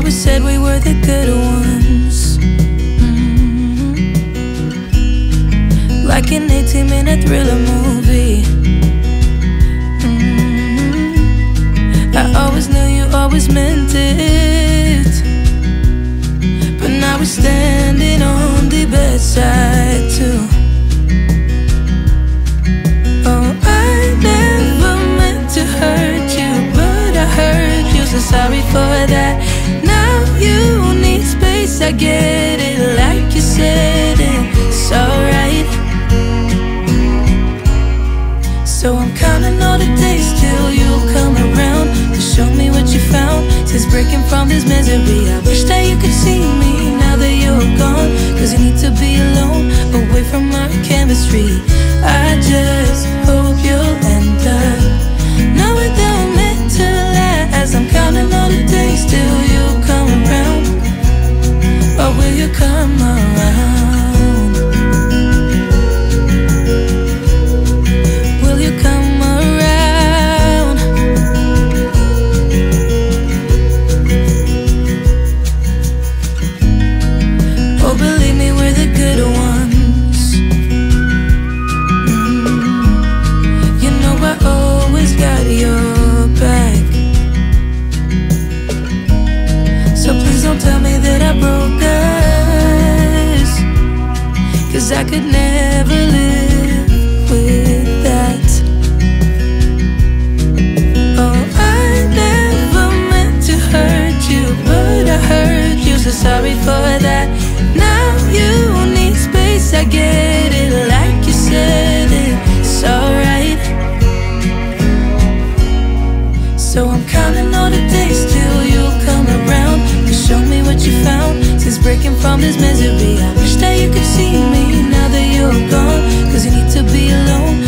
always said we were the good ones. Like an 18-minute thriller movie. I always knew you always meant it, but now we're standing on the bedside too. Oh, I never meant to hurt you, but I hurt you, so sorry for that. Now you need space, I get it, like you said, it's alright. So I'm counting all the days till you come around to show me what you found. Since breaking from this misery, I wish that you could see me now that you're gone. Cause you need to be alone, away from our chemistry. I just hope you'll end up knowing that we're meant to last. I'm counting all the days till you come around. Or will you come around? Cause I could never live with that. Oh, I never meant to hurt you, but I hurt you, so sorry for that. Now you need space, I get it, like you said, it's alright. So I'm counting all the days till you come around to show me what you found. Since breaking from this misery, I wish that you could see me now that you're gone. Cause you need to be alone,